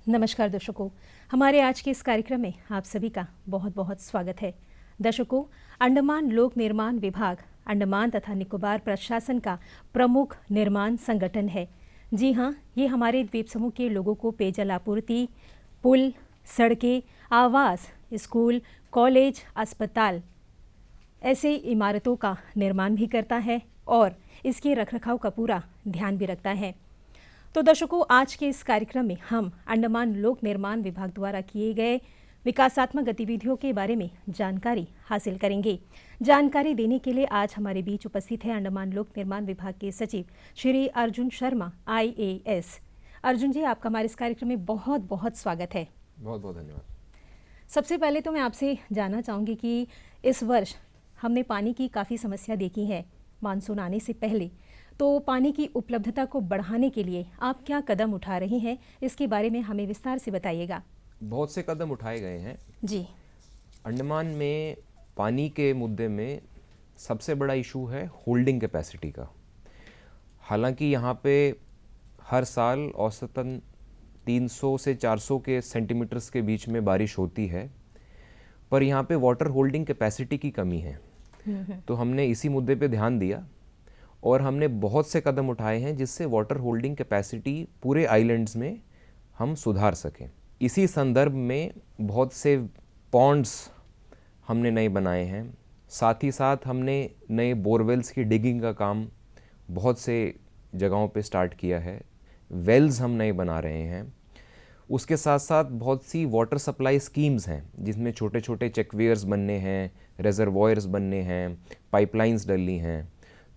नमस्कार दर्शकों, हमारे आज के इस कार्यक्रम में आप सभी का बहुत बहुत स्वागत है। दर्शकों, अंडमान लोक निर्माण विभाग अंडमान तथा निकोबार प्रशासन का प्रमुख निर्माण संगठन है। जी हाँ, ये हमारे द्वीप समूह के लोगों को पेयजल आपूर्ति, पुल, सड़कें, आवास, स्कूल, कॉलेज, अस्पताल ऐसे इमारतों का निर्माण भी करता है और इसके रखरखाव का पूरा ध्यान भी रखता है। तो दर्शकों, आज के इस कार्यक्रम में हम अंडमान लोक निर्माण विभाग द्वारा किए गए विकासात्मक गतिविधियों के बारे में जानकारी हासिल करेंगे। जानकारी देने के लिए आज हमारे बीच उपस्थित है अंडमान लोक निर्माण विभाग के सचिव श्री अर्जुन शर्मा IAS। अर्जुन जी, आपका हमारे इस कार्यक्रम में बहुत बहुत स्वागत है। बहुत बहुत धन्यवाद। सबसे पहले तो मैं आपसे जानना चाहूँगी कि इस वर्ष हमने पानी की काफ़ी समस्या देखी है मानसून आने से पहले, तो पानी की उपलब्धता को बढ़ाने के लिए आप क्या कदम उठा रहे हैं, इसके बारे में हमें विस्तार से बताइएगा। बहुत से कदम उठाए गए हैं जी। अंडमान में। पानी के मुद्दे में सबसे बड़ा इशू है होल्डिंग कैपेसिटी का। हालांकि यहाँ पे हर साल औसतन 300 से 400 के सेंटीमीटर्स के बीच में बारिश होती है, पर यहाँ पे वाटर होल्डिंग कैपेसिटी की कमी है। तो हमने इसी मुद्दे पे ध्यान दिया और हमने बहुत से कदम उठाए हैं जिससे वाटर होल्डिंग कैपेसिटी पूरे आइलैंड्स में हम सुधार सकें। इसी संदर्भ में बहुत से पॉन्ड्स हमने नए बनाए हैं। साथ ही साथ हमने नए बोरवेल्स की डिगिंग का काम बहुत से जगहों पे स्टार्ट किया है। वेल्स हम नए बना रहे हैं। उसके साथ साथ बहुत सी वाटर सप्लाई स्कीम्स हैं जिसमें छोटे छोटे चेकवेयर्स बनने हैं, रेजर्वॉयर्स बनने हैं, पाइपलाइंस डलनी हैं।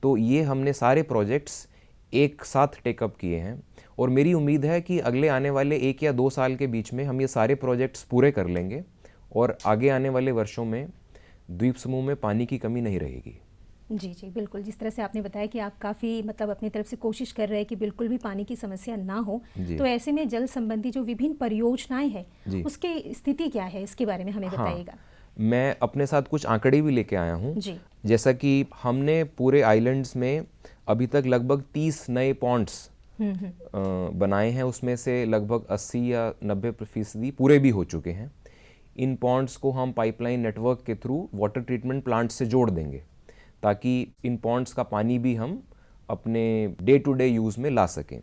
तो ये हमने सारे प्रोजेक्ट्स एक साथ टेकअप किए हैं और मेरी उम्मीद है कि अगले आने वाले 1 या 2 साल के बीच में हम ये सारे प्रोजेक्ट्स पूरे कर लेंगे और आगे आने वाले वर्षों में द्वीप समूह में पानी की कमी नहीं रहेगी। जी जी, बिल्कुल। जिस तरह से आपने बताया कि आप काफ़ी अपनी तरफ से कोशिश कर रहे हैं कि बिल्कुल भी पानी की समस्या ना हो, तो ऐसे में जल संबंधी जो विभिन्न परियोजनाएं हैं उसकी स्थिति क्या है, इसके बारे में हमें बताइएगा। मैं अपने साथ कुछ आंकड़े भी लेके आया हूँ। जैसा कि हमने पूरे आइलैंड्स में अभी तक लगभग 30 नए पॉन्ड्स बनाए हैं। उसमें से लगभग 80 या 90% पूरे भी हो चुके हैं। इन पॉन्ड्स को हम पाइपलाइन नेटवर्क के थ्रू वाटर ट्रीटमेंट प्लांट से जोड़ देंगे ताकि इन पॉन्ड्स का पानी भी हम अपने डे टू डे यूज़ में ला सकें।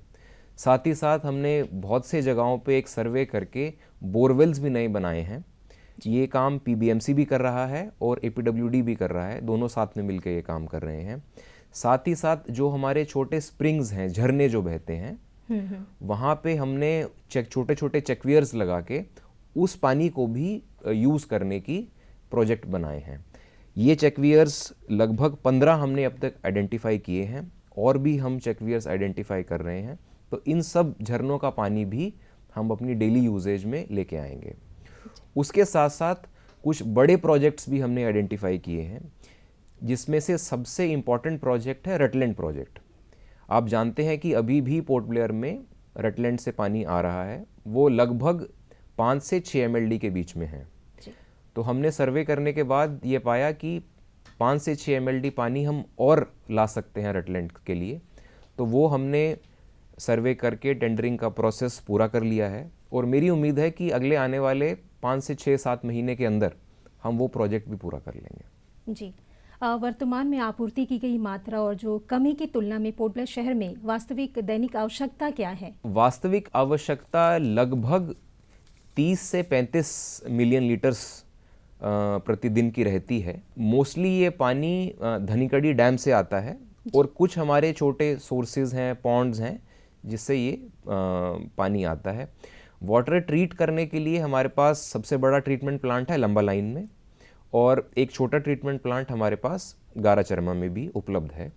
साथ ही साथ हमने बहुत से जगहों पे एक सर्वे करके बोरवेल्स भी नए बनाए हैं। ये काम PBMC भी कर रहा है और APWD भी कर रहा है, दोनों साथ में मिलकर ये काम कर रहे हैं। साथ ही साथ जो हमारे छोटे स्प्रिंग्स हैं, झरने जो बहते हैं, वहाँ पे हमने छोटे छोटे चेकवियर्स लगा के उस पानी को भी यूज़ करने की प्रोजेक्ट बनाए हैं। ये चेकवियर्स लगभग 15 हमने अब तक आइडेंटिफाई किए हैं और भी हम चेकवियर्स आइडेंटिफाई कर रहे हैं। तो इन सब झरनों का पानी भी हम अपनी डेली यूजेज में लेके आएंगे। उसके साथ साथ कुछ बड़े प्रोजेक्ट्स भी हमने आइडेंटिफाई किए हैं, जिसमें से सबसे इम्पॉर्टेंट प्रोजेक्ट है रटलैंड प्रोजेक्ट। आप जानते हैं कि अभी भी पोर्ट ब्लेयर में रटलैंड से पानी आ रहा है, वो लगभग 5 से 6 MLD के बीच में है। तो हमने सर्वे करने के बाद ये पाया कि 5 से 6 MLD पानी हम और ला सकते हैं रटलैंड के लिए। तो वो हमने सर्वे करके टेंडरिंग का प्रोसेस पूरा कर लिया है और मेरी उम्मीद है कि अगले आने वाले 5 से 6-7 महीने के अंदर हम वो प्रोजेक्ट भी पूरा कर लेंगे। जी। वर्तमान में आपूर्ति की गई मात्रा और जो कमी की तुलना में पोर्ट ब्लेयर शहर में वास्तविक दैनिक आवश्यकता क्या है? वास्तविक आवश्यकता लगभग 30 से 35 मिलियन लीटर्स प्रतिदिन की रहती है। मोस्टली ये पानी धनिकड़ी डैम से आता है और कुछ हमारे छोटे सोर्सेज हैं, पॉन्ड्स हैं, जिससे ये पानी आता है। वाटर ट्रीट करने के लिए हमारे पास सबसे बड़ा ट्रीटमेंट प्लांट है लंबा लाइन में और एक छोटा ट्रीटमेंट प्लांट हमारे पास गाराचरमा में भी उपलब्ध है।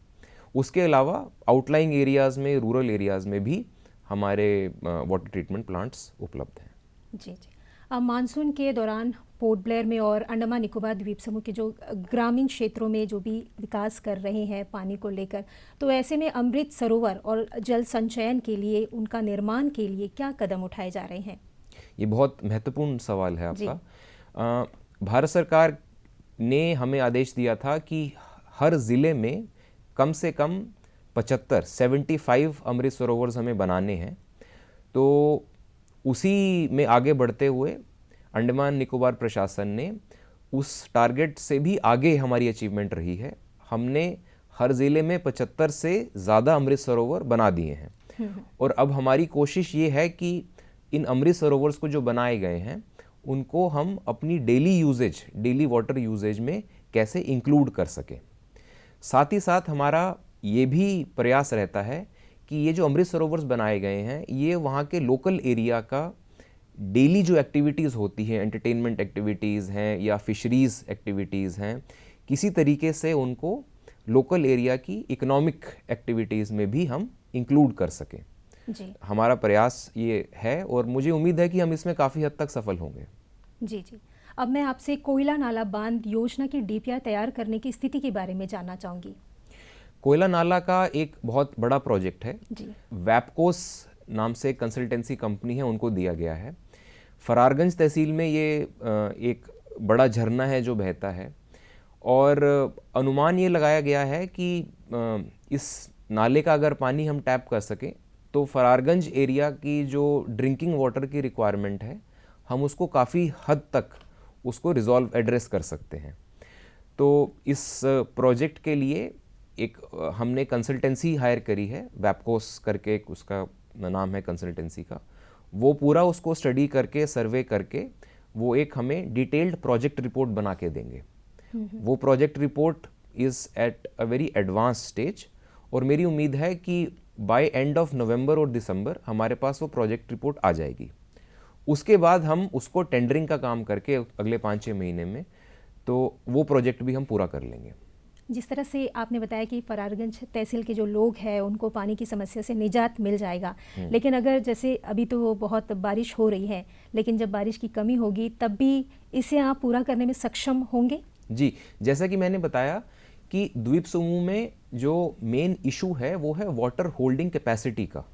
उसके अलावा आउटलाइंग एरियाज़ में, रूरल एरियाज़ में भी हमारे वाटर ट्रीटमेंट प्लांट्स उपलब्ध हैं। जी जी। मानसून के दौरान पोर्ट ब्लेयर में और अंडमान निकोबार द्वीप समूह के जो ग्रामीण क्षेत्रों में जो भी विकास कर रहे हैं पानी को लेकर, तो ऐसे में अमृत सरोवर और जल संचयन के लिए, उनका निर्माण के लिए क्या कदम उठाए जा रहे हैं? ये बहुत महत्वपूर्ण सवाल है आपका। भारत सरकार ने हमें आदेश दिया था कि हर ज़िले में कम से कम 75 अमृत सरोवर हमें बनाने हैं। तो उसी में आगे बढ़ते हुए अंडमान निकोबार प्रशासन ने उस टारगेट से भी आगे हमारी अचीवमेंट रही है। हमने हर ज़िले में 75 से ज़्यादा अमृत सरोवर बना दिए हैं और अब हमारी कोशिश ये है कि इन अमृत सरोवर्स को जो बनाए गए हैं उनको हम अपनी डेली वाटर यूजेज में कैसे इंक्लूड कर सकें। साथ ही साथ हमारा ये भी प्रयास रहता है कि ये जो अमृत सरोवर्स बनाए गए हैं ये वहाँ के लोकल एरिया का डेली जो एक्टिविटीज़ होती हैं, एंटरटेनमेंट एक्टिविटीज़ हैं या फिशरीज़ एक्टिविटीज़ हैं, किसी तरीके से उनको लोकल एरिया की इकोनॉमिक एक्टिविटीज़ में भी हम इंक्लूड कर सकें। जी, हमारा प्रयास ये है और मुझे उम्मीद है कि हम इसमें काफ़ी हद तक सफल होंगे। जी जी। अब मैं आपसे कोयला नाला बांध योजना की डीपीआर तैयार करने की स्थिति के बारे में जानना चाहूँगी। कोयला नाला का एक बहुत बड़ा प्रोजेक्ट है जी। वैपकोस नाम से कंसल्टेंसी कंपनी है, उनको दिया गया है। फरारगंज तहसील में ये एक बड़ा झरना है जो बहता है और अनुमान ये लगाया गया है कि इस नाले का अगर पानी हम टैप कर सकें तो फरारगंज एरिया की जो ड्रिंकिंग वाटर की रिक्वायरमेंट है हम उसको काफ़ी हद तक उसको रिजॉल्व एड्रेस कर सकते हैं। तो इस प्रोजेक्ट के लिए एक हमने कंसल्टेंसी हायर करी है, वैपकोस करके एक उसका नाम है कंसल्टेंसी का। वो पूरा उसको स्टडी करके सर्वे करके वो एक हमें डिटेल्ड प्रोजेक्ट रिपोर्ट बना के देंगे। वो project report is at a very advance stage और मेरी उम्मीद है कि बाय एंड ऑफ नवंबर और दिसंबर हमारे पास वो प्रोजेक्ट रिपोर्ट आ जाएगी। उसके बाद हम उसको टेंडरिंग का काम करके अगले 5-6 महीने में तो वो प्रोजेक्ट भी हम पूरा कर लेंगे। जिस तरह से आपने बताया कि फरारगंज तहसील के जो लोग हैं उनको पानी की समस्या से निजात मिल जाएगा, लेकिन अगर जैसे अभी तो बहुत बारिश हो रही है, लेकिन जब बारिश की कमी होगी तब भी इसे आप पूरा करने में सक्षम होंगे? जी, जैसा कि मैंने बताया कि द्वीप समूह में जो मेन इशू है वो है वाटर होल्डिंग कैपेसिटी का।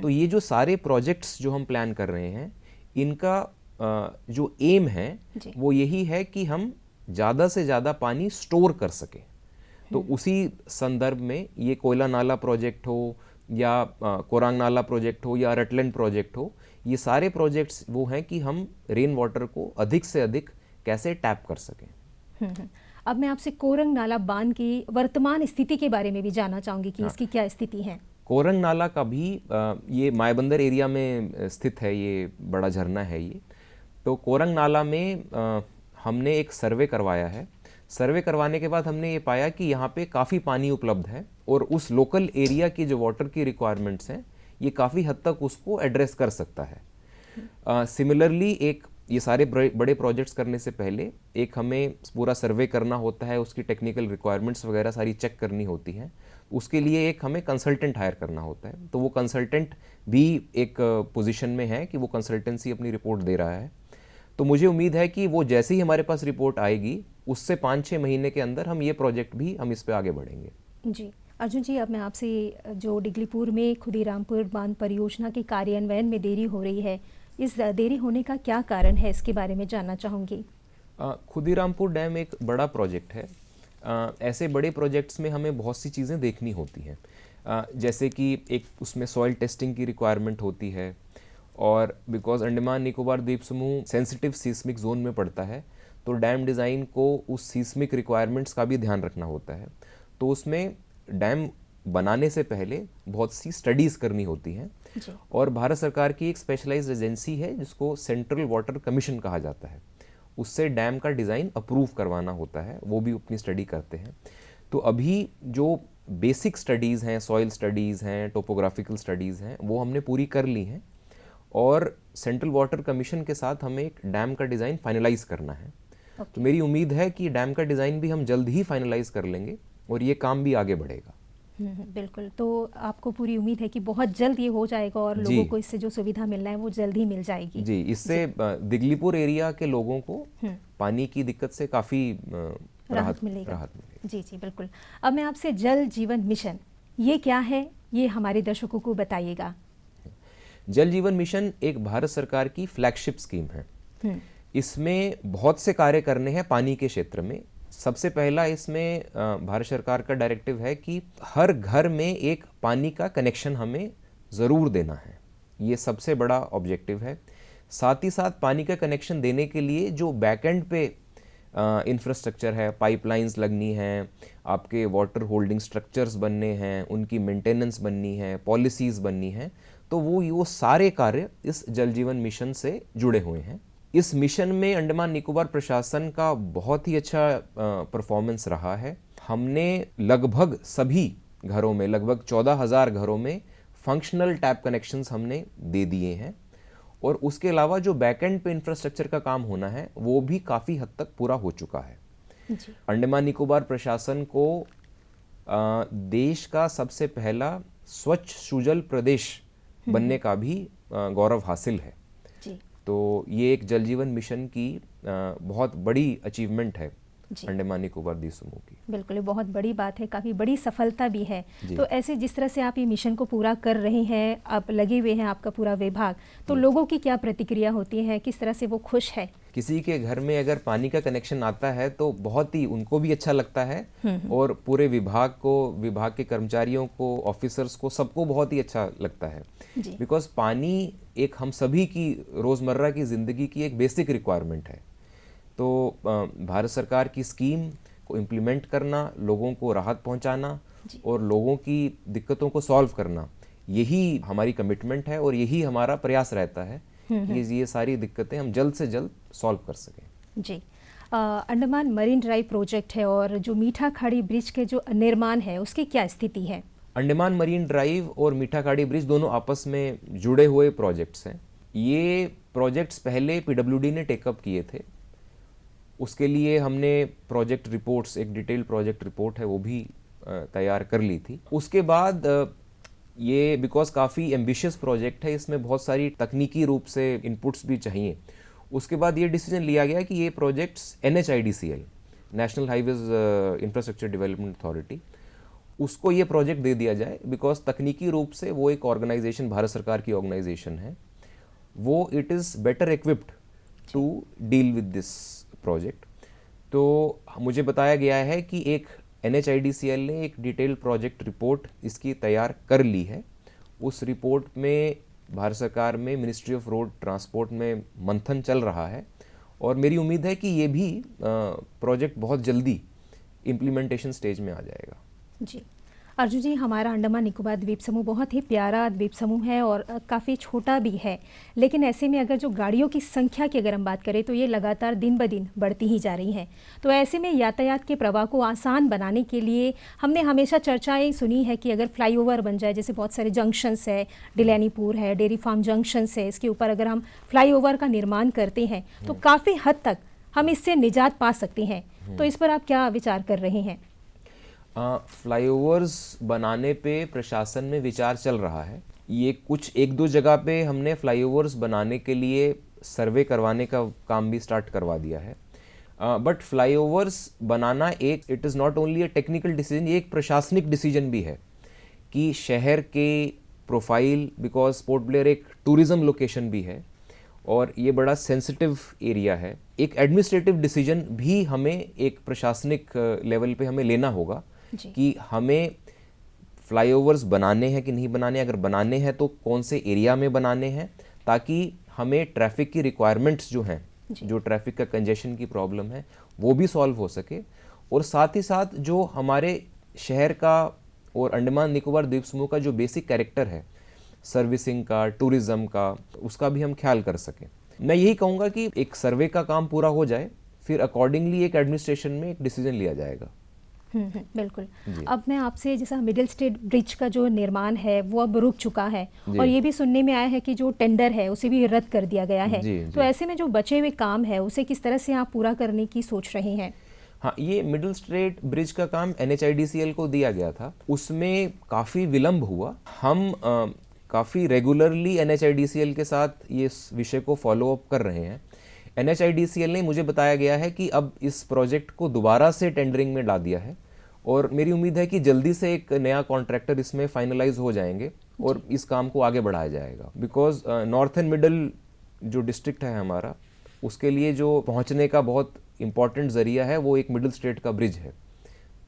तो ये जो सारे प्रोजेक्ट्स जो हम प्लान कर रहे हैं इनका जो एम है वो यही है कि हम ज़्यादा से ज़्यादा पानी स्टोर कर सकें। तो उसी संदर्भ में ये कोयला नाला प्रोजेक्ट हो या कोरांग नाला प्रोजेक्ट हो या रटलैंड प्रोजेक्ट हो, ये सारे प्रोजेक्ट्स वो हैं कि हम रेन वाटर को अधिक से अधिक कैसे टैप कर सकें। अब मैं आपसे कोरंग नाला बांध की वर्तमान स्थिति के बारे में भी जानना चाहूँगी कि इसकी क्या स्थिति है। कोरंग नाला का भी ये मायाबंदर एरिया में स्थित है, ये बड़ा झरना है ये। तो कोरंग नाला में हमने एक सर्वे करवाया है। सर्वे करवाने के बाद हमने ये पाया कि यहाँ पे काफ़ी पानी उपलब्ध है और उस लोकल एरिया की जो वाटर की रिक्वायरमेंट्स हैं ये काफ़ी हद तक उसको एड्रेस कर सकता है। सिमिलरली एक ये सारे बड़े प्रोजेक्ट्स करने से पहले एक हमें पूरा सर्वे करना होता है, उसकी टेक्निकल रिक्वायरमेंट्स वगैरह सारी चेक करनी होती हैं। उसके लिए एक हमें कंसल्टेंट हायर करना होता है। तो वो कंसल्टेंट भी एक पोजीशन में है कि वो कंसल्टेंसी अपनी रिपोर्ट दे रहा है। तो मुझे उम्मीद है कि वो जैसे ही हमारे पास रिपोर्ट आएगी उससे 5-6 महीने के अंदर हम ये प्रोजेक्ट भी हम इस पे आगे बढ़ेंगे। जी अर्जुन जी, अब मैं आपसे जो डिगलीपुर में खुदीरामपुर बांध परियोजना के कार्यान्वयन में देरी हो रही है, इस देरी होने का क्या कारण है, इसके बारे में जानना चाहूँगी। खुदीरामपुर डैम एक बड़ा प्रोजेक्ट है। ऐसे बड़े प्रोजेक्ट्स में हमें बहुत सी चीज़ें देखनी होती हैं, जैसे कि एक उसमें सॉइल टेस्टिंग की रिक्वायरमेंट होती है और बिकॉज अंडमान निकोबार द्वीप समूह सेंसिटिव सीस्मिक जोन में पड़ता है तो डैम डिज़ाइन को उस सीस्मिक रिक्वायरमेंट्स का भी ध्यान रखना होता है। तो उसमें डैम बनाने से पहले बहुत सी स्टडीज़ करनी होती हैं और भारत सरकार की एक स्पेशलाइज्ड एजेंसी है जिसको सेंट्रल वाटर कमीशन कहा जाता है, उससे डैम का डिज़ाइन अप्रूव करवाना होता है, वो भी अपनी स्टडी करते हैं। तो अभी जो बेसिक स्टडीज़ हैं, सॉइल स्टडीज़ हैं, टोपोग्राफिकल स्टडीज़ हैं, वो हमने पूरी कर ली हैं और सेंट्रल वाटर कमीशन के साथ हमें एक डैम का डिज़ाइन फाइनलाइज करना है। तो मेरी उम्मीद है कि डैम का डिज़ाइन भी हम जल्द ही फाइनलाइज कर लेंगे और ये काम भी आगे बढ़ेगा। बिल्कुल, तो आपको पूरी उम्मीद है कि बहुत जल्द ये हो जाएगा और लोगों को इससे जो सुविधा मिलना है वो जल्द ही मिल जाएगी। जी, इससे दिगलीपुर एरिया के लोगों को पानी की दिक्कत से काफ़ी राहत मिलेगी। जी जी बिल्कुल। अब मैं आपसे जल जीवन मिशन, ये क्या है, ये हमारे दर्शकों को बताइएगा। जल जीवन मिशन एक भारत सरकार की फ्लैगशिप स्कीम है। इसमें बहुत से कार्य करने हैं पानी के क्षेत्र में। सबसे पहला इसमें भारत सरकार का डायरेक्टिव है कि हर घर में एक पानी का कनेक्शन हमें ज़रूर देना है। ये सबसे बड़ा ऑब्जेक्टिव है। साथ ही साथ पानी का कनेक्शन देने के लिए जो बैकएंड पे इंफ्रास्ट्रक्चर है, पाइपलाइंस लगनी हैं, आपके वाटर होल्डिंग स्ट्रक्चर्स बनने हैं, उनकी मेंटेनेंस बननी है, पॉलिसीज़ बननी हैं, तो वो सारे कार्य इस जल जीवन मिशन से जुड़े हुए हैं। इस मिशन में अंडमान निकोबार प्रशासन का बहुत ही अच्छा परफॉर्मेंस रहा है। हमने लगभग सभी घरों में, लगभग 14,000 घरों में फंक्शनल टैप कनेक्शंस हमने दे दिए हैं, और उसके अलावा जो बैकएंड पे इंफ्रास्ट्रक्चर का काम होना है वो भी काफ़ी हद तक पूरा हो चुका है जी। अंडमान निकोबार प्रशासन को देश का सबसे पहला स्वच्छ सुजल प्रदेश बनने का भी गौरव हासिल है जी। तो ये एक जल जीवन मिशन की बहुत बड़ी अचीवमेंट है अंडमान निकोबार द्वीप समूह की। बिल्कुल, ये बहुत बड़ी बात है, काफ़ी बड़ी सफलता भी है। तो ऐसे जिस तरह से आप ये मिशन को पूरा कर रहे हैं, आप लगे हुए हैं, आपका पूरा विभाग, तो लोगों की क्या प्रतिक्रिया होती है, किस तरह से वो खुश है? किसी के घर में अगर पानी का कनेक्शन आता है तो बहुत ही उनको भी अच्छा लगता है, और पूरे विभाग को, विभाग के कर्मचारियों को, ऑफिसर्स को, सबको बहुत ही अच्छा लगता है। बिकॉज पानी एक हम सभी की रोज़मर्रा की ज़िंदगी की एक बेसिक रिक्वायरमेंट है। तो भारत सरकार की स्कीम को इम्प्लीमेंट करना, लोगों को राहत पहुंचाना और लोगों की दिक्कतों को सॉल्व करना, यही हमारी कमिटमेंट है और यही हमारा प्रयास रहता है कि ये सारी दिक्कतें हम जल्द से जल्द सॉल्व कर सकें जी। अंडमान मरीन ड्राइव प्रोजेक्ट है और जो मीठा खाड़ी ब्रिज के जो निर्माण है उसकी क्या स्थिति है? अंडमान मरीन ड्राइव और मीठा खाड़ी ब्रिज दोनों आपस में जुड़े हुए प्रोजेक्ट्स हैं। ये प्रोजेक्ट्स पहले पीडब्ल्यूडी ने टेकअप किए थे। उसके लिए हमने प्रोजेक्ट रिपोर्ट्स, एक डिटेल प्रोजेक्ट रिपोर्ट है वो भी तैयार कर ली थी। उसके बाद ये बिकॉज काफ़ी एम्बिशियस प्रोजेक्ट है, इसमें बहुत सारी तकनीकी रूप से इनपुट्स भी चाहिए। उसके बाद ये डिसीजन लिया गया कि ये projects NHIDCL, national highways infrastructure development authority, उसको ये प्रोजेक्ट दे दिया जाए, बिकॉज तकनीकी रूप से वो एक ऑर्गेनाइजेशन, भारत सरकार की ऑर्गेनाइजेशन है, वो it is better equipped to deal with this project. तो मुझे बताया गया है कि एक NHIDCL ने एक डिटेल प्रोजेक्ट रिपोर्ट इसकी तैयार कर ली है। उस रिपोर्ट में भारत सरकार में मिनिस्ट्री ऑफ रोड ट्रांसपोर्ट में मंथन चल रहा है, और मेरी उम्मीद है कि ये भी प्रोजेक्ट बहुत जल्दी इम्प्लीमेंटेशन स्टेज में आ जाएगा जी। अर्जुन जी, हमारा अंडमान निकोबार द्वीप समूह बहुत ही प्यारा द्वीप समूह है और काफ़ी छोटा भी है, लेकिन ऐसे में अगर जो गाड़ियों की संख्या की अगर हम बात करें तो ये लगातार दिन ब दिन बढ़ती ही जा रही हैं। तो ऐसे में यातायात के प्रवाह को आसान बनाने के लिए हमने हमेशा चर्चाएं सुनी है कि अगर फ्लाईओवर बन जाए, जैसे बहुत सारे जंक्शंस है, डिलैनीपुर है, डेयरी फार्म जंक्शंस है, इसके ऊपर अगर हम फ्लाईओवर का निर्माण करते हैं तो काफ़ी हद तक हम इससे निजात पा सकते हैं। तो इस पर आप क्या विचार कर रहे हैं? फ्लाईओवर्स बनाने पे प्रशासन में विचार चल रहा है। ये कुछ एक दो जगह पे हमने फ्लाईओवर्स बनाने के लिए सर्वे करवाने का काम भी स्टार्ट करवा दिया है। बट फ्लाईओवर्स बनाना एक, it is not only a technical decision, ये एक प्रशासनिक डिसीजन भी है कि शहर के प्रोफाइल, बिकॉज पोर्ट ब्लेयर एक टूरिज्म लोकेशन भी है और ये बड़ा सेंसिटिव एरिया है, एक एडमिनिस्ट्रेटिव डिसीजन भी हमें एक प्रशासनिक लेवल पे हमें लेना होगा कि हमें फ्लाईओवर्स बनाने हैं कि नहीं बनाने, अगर बनाने हैं तो कौन से एरिया में बनाने हैं, ताकि हमें ट्रैफिक की रिक्वायरमेंट्स जो हैं, जो ट्रैफिक का कंजेशन की प्रॉब्लम है वो भी सॉल्व हो सके, और साथ ही साथ जो हमारे शहर का और अंडमान निकोबार द्वीप समूह का जो बेसिक कैरेक्टर है सर्विसिंग का, टूरिज्म का, उसका भी हम ख्याल कर सकें। मैं यही कहूँगा कि एक सर्वे का काम पूरा हो जाए, फिर अकॉर्डिंगली एक एडमिनिस्ट्रेशन में एक डिसीजन लिया जाएगा। बिल्कुल। अब मैं आपसे, जैसा मिडिल स्टेट ब्रिज का जो निर्माण है वो अब रुक चुका है और ये भी सुनने में आया है कि जो टेंडर है उसे भी रद्द कर दिया गया है, तो ऐसे में जो बचे हुए काम है उसे किस तरह से आप पूरा करने की सोच रहे हैं? हाँ, ये मिडिल स्ट्रेट ब्रिज का काम NHIDCL को दिया गया था, उसमें काफ़ी विलम्ब हुआ। हम काफ़ी रेगुलरली NHIDCL के साथ ये विषय को फॉलो अप कर रहे हैं। NHIDCL ने मुझे बताया गया है कि अब इस प्रोजेक्ट को दोबारा से टेंडरिंग में डाल दिया है, और मेरी उम्मीद है कि जल्दी से एक नया कॉन्ट्रैक्टर इसमें फाइनलाइज हो जाएंगे और इस काम को आगे बढ़ाया जाएगा। बिकॉज नॉर्थ एंड मिडल जो डिस्ट्रिक्ट है हमारा, उसके लिए जो पहुंचने का बहुत इम्पॉर्टेंट ज़रिया है वो एक मिडिल स्ट्रेट का ब्रिज है।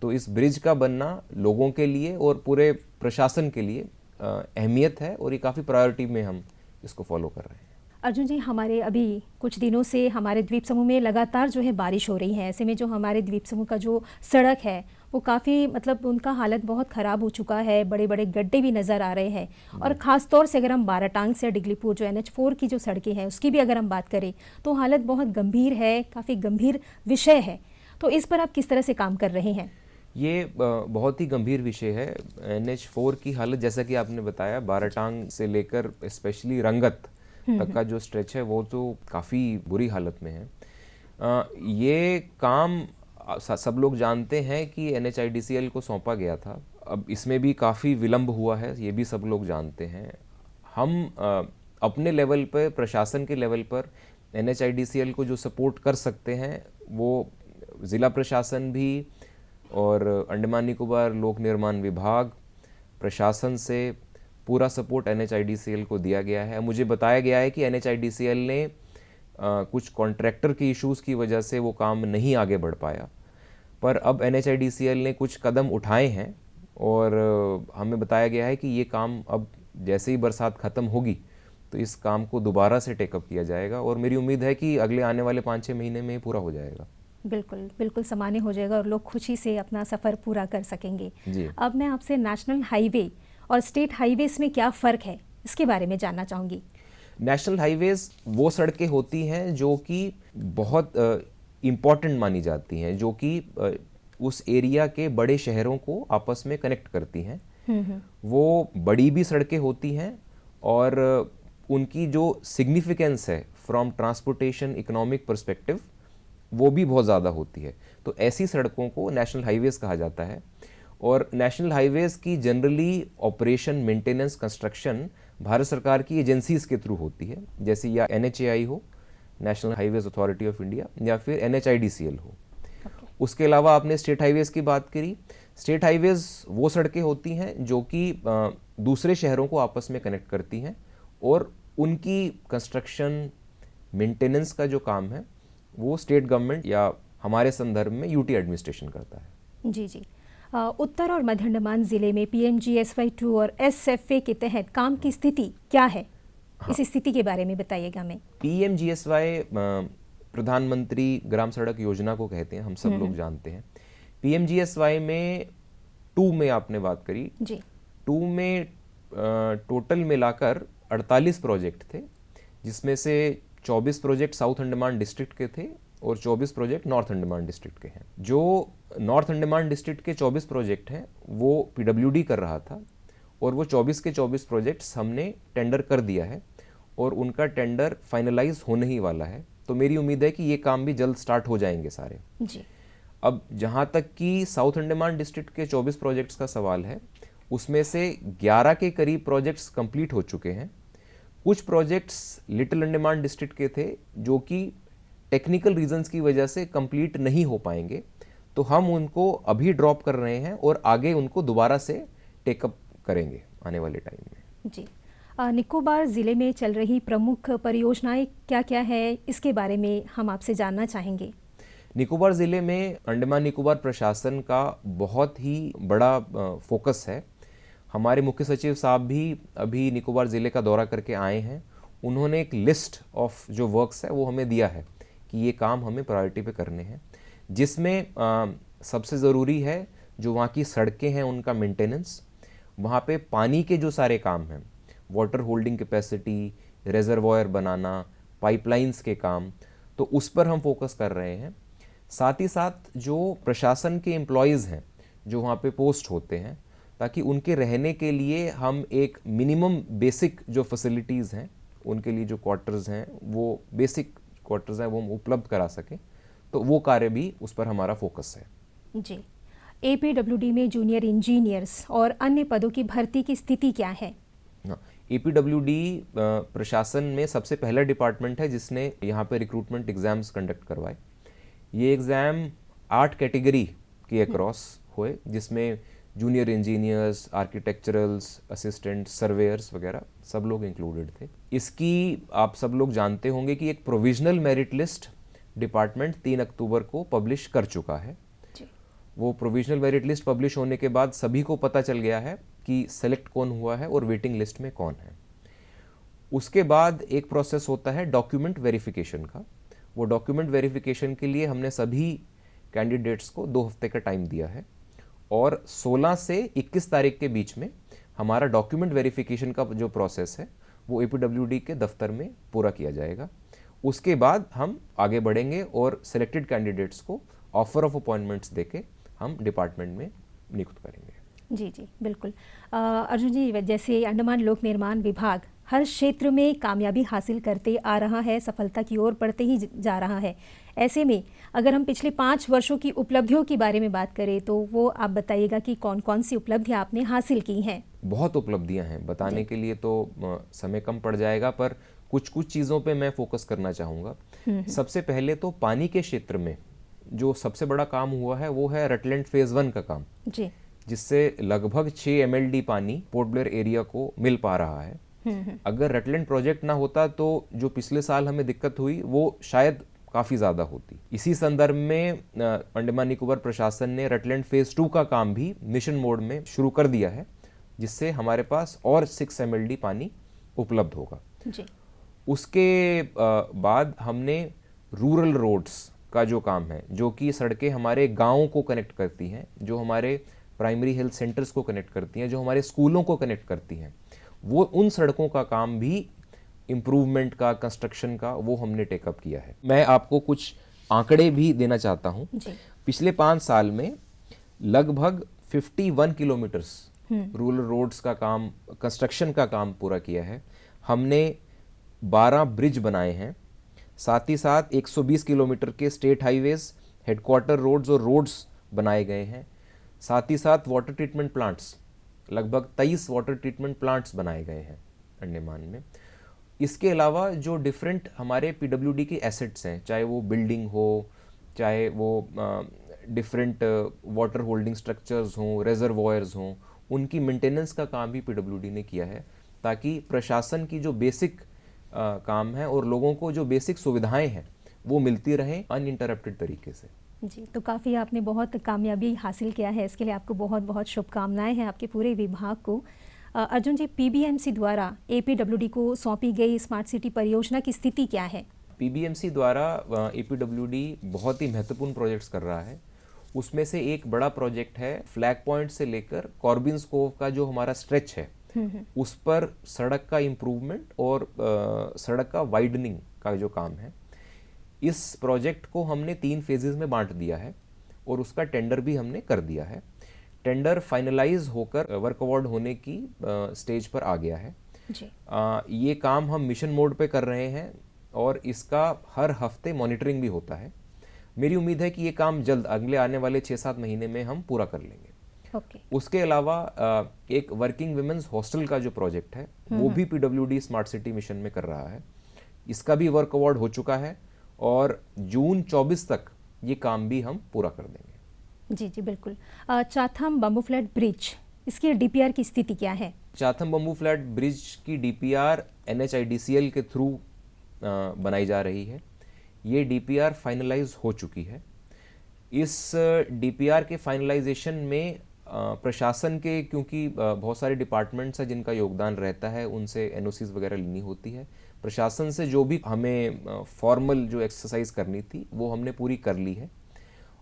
तो इस ब्रिज का बनना लोगों के लिए और पूरे प्रशासन के लिए अहमियत है, और ये काफ़ी प्रायोरिटी में हम इसको फॉलो कर रहे हैं। अर्जुन जी, हमारे अभी कुछ दिनों से हमारे द्वीप समूह में लगातार जो है बारिश हो रही है। ऐसे में जो हमारे द्वीप समूह का जो सड़क है वो काफ़ी मतलब उनका हालत बहुत ख़राब हो चुका है, बड़े बड़े गड्ढे भी नज़र आ रहे हैं। और ख़ास तौर से अगर हम बाराटांग से डिगलीपुर जो NH4 की जो सड़कें हैं उसकी भी अगर हम बात करें तो हालत बहुत गंभीर है, काफ़ी गंभीर विषय है। तो इस पर आप किस तरह से काम कर रहे हैं? ये बहुत ही गंभीर विषय है। NH4 की हालत, जैसा कि आपने बताया, बाराटांग से लेकर स्पेशली रंगत तक का जो स्ट्रेच है वो तो काफ़ी बुरी हालत में है। ये काम सब लोग जानते हैं कि NHIDCL को सौंपा गया था। अब इसमें भी काफ़ी विलंब हुआ है, ये भी सब लोग जानते हैं। हम अपने लेवल पर, प्रशासन के लेवल पर NHIDCL को जो सपोर्ट कर सकते हैं वो ज़िला प्रशासन भी और अंडमान निकोबार लोक निर्माण विभाग प्रशासन से पूरा सपोर्ट NHIDCL को दिया गया है। मुझे बताया गया है कि NHIDCL ने कुछ कॉन्ट्रैक्टर के इश्यूज़ की वजह से वो काम नहीं आगे बढ़ पाया, पर अब NHIDCL ने कुछ कदम उठाए हैं और हमें बताया गया है कि ये काम अब जैसे ही बरसात ख़त्म होगी तो इस काम को दोबारा से टेकअप किया जाएगा और मेरी उम्मीद है कि अगले आने वाले 5-6 महीने में पूरा हो जाएगा। बिल्कुल बिल्कुल सामान्य हो जाएगा और लोग खुशी से अपना सफ़र पूरा कर सकेंगे जी। अब मैं आपसे नेशनल हाईवे और स्टेट हाईवेज में क्या फ़र्क है इसके बारे में जानना चाहूँगी। नेशनल हाईवेज वो सड़कें होती हैं जो कि बहुत इम्पॉर्टेंट मानी जाती हैं, जो कि उस एरिया के बड़े शहरों को आपस में कनेक्ट करती हैं। वो बड़ी भी सड़कें होती हैं और उनकी जो सिग्निफिकेंस है फ्रॉम ट्रांसपोर्टेशन इकोनॉमिक पर्सपेक्टिव वो भी बहुत ज़्यादा होती है। तो ऐसी सड़कों को नेशनल हाईवेज कहा जाता है और नेशनल हाईवेज की generally operation, maintenance, construction Bharat सरकार की एजेंसीज के थ्रू होती है, जैसे या NHAI हो, national highways authority of India, या फिर NHIDCL हो। उसके अलावा आपने स्टेट हाईवेज की बात करी। स्टेट हाईवेज वो सड़कें होती हैं जो कि दूसरे शहरों को आपस में कनेक्ट करती हैं और उनकी कंस्ट्रक्शन, मेंटेनेंस का जो काम है वो स्टेट गवर्नमेंट या हमारे संदर्भ में UT एडमिनिस्ट्रेशन करता है। जी जी। उत्तर और मध्य अंडमान ज़िले में PMGSY 2 और SFA के तहत काम की स्थिति क्या है? इस स्थिति के बारे में बताइएगा। मैं PMGSY प्रधानमंत्री ग्राम सड़क योजना को कहते हैं, हम सब लोग जानते हैं। PMGSY में 2 में आपने बात करी जी। 2 में टोटल मिलाकर 48 प्रोजेक्ट थे, जिसमें से 24 प्रोजेक्ट साउथ अंडमान डिस्ट्रिक्ट के थे और 24 प्रोजेक्ट नॉर्थ अंडमान डिस्ट्रिक्ट के हैं। जो नॉर्थ अंडमान डिस्ट्रिक्ट के 24 प्रोजेक्ट हैं वो PWD कर रहा था और वो 24 के 24 प्रोजेक्ट्स हमने टेंडर कर दिया है और उनका टेंडर फाइनलाइज होने ही वाला है। तो मेरी उम्मीद है कि ये काम भी जल्द स्टार्ट हो जाएंगे सारे जी। अब जहाँ तक कि साउथ अंडमान डिस्ट्रिक्ट के 24 प्रोजेक्ट्स का सवाल है, उसमें से 11 के करीब प्रोजेक्ट्स कंप्लीट हो चुके हैं। कुछ प्रोजेक्ट्स लिटिल अंडमान डिस्ट्रिक्ट के थे जो कि टेक्निकल रीजंस की वजह से कंप्लीट नहीं हो पाएंगे, तो हम उनको अभी ड्रॉप कर रहे हैं और आगे उनको दोबारा से टेकअप करेंगे आने वाले टाइम में। जी। निकोबार ज़िले में चल रही प्रमुख परियोजनाएं क्या क्या है, इसके बारे में हम आपसे जानना चाहेंगे। निकोबार ज़िले में अंडमान निकोबार प्रशासन का बहुत ही बड़ा फोकस है। हमारे मुख्य सचिव साहब भी अभी निकोबार ज़िले का दौरा करके आए हैं। उन्होंने एक लिस्ट ऑफ जो वर्क्स है वो हमें दिया है कि ये काम हमें प्रायोरिटी पे करने हैं, जिसमें सबसे ज़रूरी है जो वहाँ की सड़कें हैं उनका मेंटेनेंस, वहाँ पे पानी के जो सारे काम हैं, वाटर होल्डिंग कैपेसिटी, रेजरवॉयर बनाना, पाइपलाइंस के काम, तो उस पर हम फोकस कर रहे हैं। साथ ही साथ जो प्रशासन के एम्प्लॉयज़ हैं जो वहाँ पे पोस्ट होते हैं, ताकि उनके रहने के लिए हम एक मिनिमम बेसिक जो फैसिलिटीज़ हैं उनके लिए जो क्वार्टर्स हैं, वो बेसिक क्वार्टर्स हैं वो हम उपलब्ध करा सकें, तो वो कार्य भी उस पर हमारा फोकस है। जी। APWD में जूनियर इंजीनियर्स और अन्य पदों की भर्ती की स्थिति क्या है? APWD प्रशासन में सबसे पहला डिपार्टमेंट है जिसने यहाँ पे रिक्रूटमेंट एग्जाम्स कंडक्ट करवाए। ये एग्ज़ाम 8 कैटेगरी के अक्रॉस हुए, जिसमें जूनियर इंजीनियर्स, आर्किटेक्चरल्स, असिस्टेंट, सर्वेयर्स वगैरह सब लोग इंक्लूडेड थे। इसकी आप सब लोग जानते होंगे कि एक प्रोविजनल मेरिट लिस्ट डिपार्टमेंट 3 अक्टूबर को पब्लिश कर चुका है। वो प्रोविजनल मेरिट लिस्ट पब्लिश होने के बाद सभी को पता चल गया है कि सेलेक्ट कौन हुआ है और वेटिंग लिस्ट में कौन है। उसके बाद एक प्रोसेस होता है डॉक्यूमेंट वेरिफिकेशन का। वो डॉक्यूमेंट वेरिफिकेशन के लिए हमने सभी कैंडिडेट्स को 2 हफ्ते का टाइम दिया है और 16 से 21 तारीख के बीच में हमारा डॉक्यूमेंट वेरिफिकेशन का जो प्रोसेस है वो APWD के दफ्तर में पूरा किया जाएगा। उसके बाद हम आगे बढ़ेंगे और सिलेक्टेड कैंडिडेट्स को ऑफर ऑफ अपॉइंटमेंट्स देके हम डिपार्टमेंट में नियुक्त करेंगे। जी जी बिल्कुल। अर्जुन जी, जैसे अंडमान लोक निर्माण विभाग हर क्षेत्र में कामयाबी हासिल करते आ रहा है, सफलता की ओर बढ़ते ही जा रहा है, ऐसे में अगर हम पिछले 5 वर्षों की उपलब्धियों के बारे में बात करें तो वो आप बताइएगा कि कौन कौन सी उपलब्धियां आपने हासिल की हैं? बहुत उपलब्धियां हैं, बताने के लिए तो समय कम पड़ जाएगा, पर कुछ चीज़ों पे मैं फोकस करना चाहूँगा। सबसे पहले तो पानी के क्षेत्र में जो सबसे बड़ा काम हुआ है वो है रटलैंड फेज 1 का काम जी, जिससे लगभग 6 MLD पानी पोर्ट ब्लेयर एरिया को मिल पा रहा है। अगर रटलैंड प्रोजेक्ट ना होता तो जो पिछले साल हमें दिक्कत हुई वो शायद काफ़ी ज़्यादा होती। इसी संदर्भ में अंडमान निकोबार प्रशासन ने रटलैंड फेज 2 का काम भी मिशन मोड में शुरू कर दिया है जिससे हमारे पास और 6 MLD पानी उपलब्ध होगा जी। उसके बाद हमने रूरल रोड्स का जो काम है, जो कि सड़कें हमारे गाँवों को कनेक्ट करती हैं, जो हमारे प्राइमरी हेल्थ सेंटर्स को कनेक्ट करती हैं, जो हमारे स्कूलों को कनेक्ट करती हैं, वो उन सड़कों का काम भी इम्प्रूवमेंट का, कंस्ट्रक्शन का, वो हमने टेकअप किया है। मैं आपको कुछ आंकड़े भी देना चाहता हूँ। पिछले 5 साल में लगभग 51 किलोमीटर्स रूरल रोड्स का काम, कंस्ट्रक्शन का काम पूरा किया है। हमने 12 ब्रिज बनाए हैं, साथ ही साथ 120 किलोमीटर के स्टेट हाईवेज, हेडक्वार्टर रोड्स और रोड्स बनाए गए हैं। साथ ही साथ वाटर ट्रीटमेंट प्लांट्स, लगभग 23 वाटर ट्रीटमेंट प्लांट्स बनाए गए हैं अंडमान में। इसके अलावा जो डिफरेंट हमारे PWD के एसेट्स हैं, चाहे वो बिल्डिंग हो, चाहे वो डिफरेंट वाटर होल्डिंग स्ट्रक्चर्स हों, रेजर्वॉयर्स हों, उनकी मेंटेनेंस का काम भी PWD ने किया है ताकि प्रशासन की जो बेसिक काम है और लोगों को जो बेसिक सुविधाएं हैं वो मिलती रहें अनइंटरप्टेड तरीके से। जी, तो काफ़ी आपने बहुत कामयाबी हासिल किया है, इसके लिए आपको बहुत बहुत शुभकामनाएं हैं आपके पूरे विभाग को। अर्जुन जी, PBMC द्वारा APWD को सौंपी गई स्मार्ट सिटी परियोजना की स्थिति क्या है? PBMC द्वारा APWD बहुत ही महत्वपूर्ण प्रोजेक्ट्स कर रहा है। उसमें से एक बड़ा प्रोजेक्ट है फ्लैग पॉइंट से लेकर कॉर्बिन्स कोव का जो हमारा स्ट्रेच है, उस पर सड़क का इम्प्रूवमेंट और सड़क का वाइडनिंग का जो काम है। इस प्रोजेक्ट को हमने 3 फेजेस में बांट दिया है और उसका टेंडर भी हमने कर दिया है। टेंडर फाइनलाइज होकर वर्क अवार्ड होने की स्टेज पर आ गया है जी। ये काम हम मिशन मोड पे कर रहे हैं और इसका हर हफ्ते मॉनिटरिंग भी होता है। मेरी उम्मीद है कि ये काम जल्द अगले आने वाले 6-7 महीने में हम पूरा कर लेंगे। उसके अलावा एक वर्किंग विमेंस हॉस्टल का जो प्रोजेक्ट है वो भी PWD स्मार्ट सिटी मिशन में कर रहा है। इसका भी वर्क अवार्ड हो चुका है और जून 24 तक ये काम भी हम पूरा कर देंगे। जी जी बिल्कुल। चाथम बम्बू फ्लैट ब्रिज, इसकी DPR की स्थिति क्या है? चाथम बम्बू फ्लैट ब्रिज की DPR NHIDCL के थ्रू बनाई जा रही है। ये DPR फाइनलाइज हो चुकी है। इस DPR के फाइनलाइजेशन में प्रशासन के, क्योंकि बहुत सारे डिपार्टमेंट्स हैं जिनका योगदान रहता है, उनसे NOCs वगैरह लेनी होती है। प्रशासन से जो भी हमें फॉर्मल जो एक्सरसाइज करनी थी वो हमने पूरी कर ली है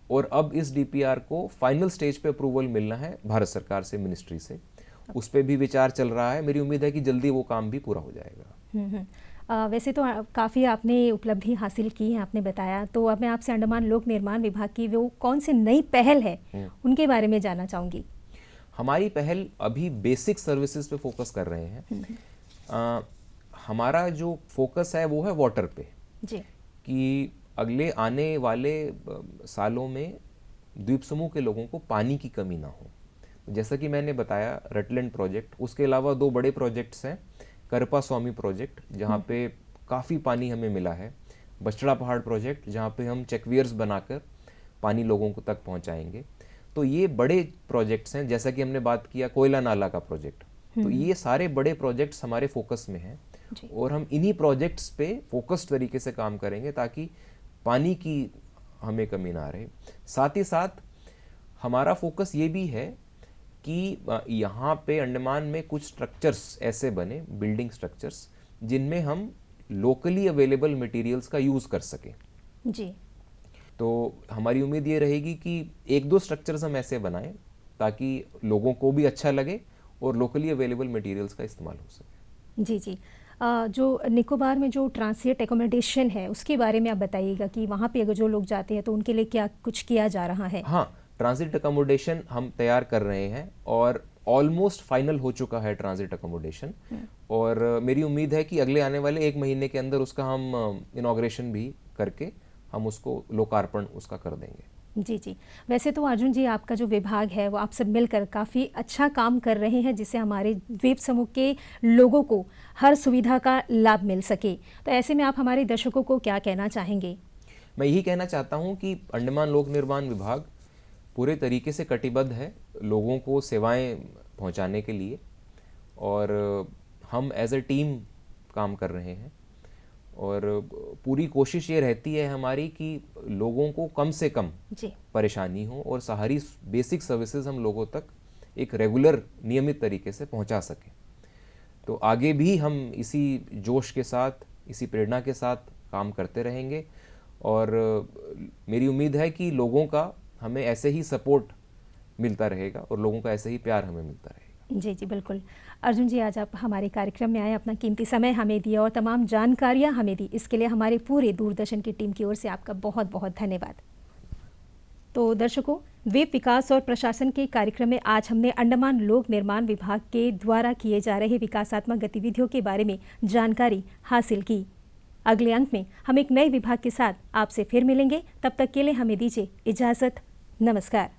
और अब इस DPR को फाइनल स्टेज पे अप्रूवल मिलना है भारत सरकार से, मिनिस्ट्री से। उस पर भी विचार चल रहा है। मेरी उम्मीद है कि जल्दी वो काम भी पूरा हो जाएगा। वैसे तो काफ़ी आपने उपलब्धि हासिल की है, आपने बताया, तो अब मैं आपसे अंडमान लोक निर्माण विभाग की वो कौन सी नई पहल है उनके बारे में जानना चाहूँगी। हमारी पहल अभी बेसिक सर्विसेज पे फोकस कर रहे हैं। हमारा जो फोकस है वो है वाटर पे जी। कि अगले आने वाले सालों में द्वीप समूह के लोगों को पानी की कमी ना हो। जैसा कि मैंने बताया रटलैंड प्रोजेक्ट, उसके अलावा 2 बड़े प्रोजेक्ट्स हैं। करपा स्वामी प्रोजेक्ट जहाँ पे काफ़ी पानी हमें मिला है, बछड़ा पहाड़ प्रोजेक्ट जहाँ पे हम चेकवियर्स बनाकर पानी लोगों को तक पहुँचाएंगे। तो ये बड़े प्रोजेक्ट्स हैं। जैसा कि हमने बात किया कोयला नाला का प्रोजेक्ट, तो ये सारे बड़े प्रोजेक्ट्स हमारे फोकस में हैं और हम इन्हीं प्रोजेक्ट्स पे फोकस्ड तरीके से काम करेंगे ताकि पानी की हमें कमी ना रहे। साथ ही साथ हमारा फोकस ये भी है कि यहाँ पे अंडमान में कुछ स्ट्रक्चर्स ऐसे बने, बिल्डिंग स्ट्रक्चर्स, जिनमें हम लोकली अवेलेबल मटेरियल्स का यूज़ कर सकें। जी। तो हमारी उम्मीद ये रहेगी कि 1-2 स्ट्रक्चर्स हम ऐसे बनाएं ताकि लोगों को भी अच्छा लगे और लोकली अवेलेबल मटेरियल्स का इस्तेमाल हो सके। जी जी। जो निकोबार में जो ट्रांसिट एकोमोडेशन है उसके बारे में आप बताइएगा कि वहाँ पे अगर जो लोग जाते हैं तो उनके लिए क्या कुछ किया जा रहा है? हाँ, ट्रांसिट अकोमोडेशन हम तैयार कर रहे हैं और ऑलमोस्ट फाइनल हो चुका है ट्रांसिट अकोमोडेशन, और मेरी उम्मीद है कि अगले आने वाले 1 महीने के अंदर उसका हम इनॉग्रेशन भी करके हम उसको लोकार्पण उसका कर देंगे। जी जी। वैसे तो अर्जुन जी, आपका जो विभाग है वो आप सब मिलकर काफ़ी अच्छा काम कर रहे हैं जिससे हमारे द्वीप समूह के लोगों को हर सुविधा का लाभ मिल सके। तो ऐसे में आप हमारे दर्शकों को क्या कहना चाहेंगे? मैं यही कहना चाहता हूँ कि अंडमान लोक निर्माण विभाग पूरे तरीके से कटिबद्ध है लोगों को सेवाएं पहुँचाने के लिए, और हम एज ए टीम काम कर रहे हैं, और पूरी कोशिश ये रहती है हमारी कि लोगों को कम से कम परेशानी हो और सारी बेसिक सर्विसेज हम लोगों तक एक रेगुलर नियमित तरीके से पहुंचा सकें। तो आगे भी हम इसी जोश के साथ, इसी प्रेरणा के साथ काम करते रहेंगे, और मेरी उम्मीद है कि लोगों का हमें ऐसे ही सपोर्ट मिलता रहेगा और लोगों का ऐसे ही प्यार हमें मिलता रहेगा। जी जी, बिल्कुल। अर्जुन जी, आज आप हमारे कार्यक्रम में आए, अपना कीमती समय हमें दिया और तमाम जानकारियां हमें दी, इसके लिए हमारे पूरे दूरदर्शन की टीम की ओर से आपका बहुत बहुत धन्यवाद। तो दर्शकों, द्वीप विकास और प्रशासन के कार्यक्रम में आज हमने अंडमान लोक निर्माण विभाग के द्वारा किए जा रहे विकासात्मक गतिविधियों के बारे में जानकारी हासिल की। अगले अंक में हम एक नए विभाग के साथ आपसे फिर मिलेंगे। तब तक के लिए हमें दीजिए इजाज़त। नमस्कार।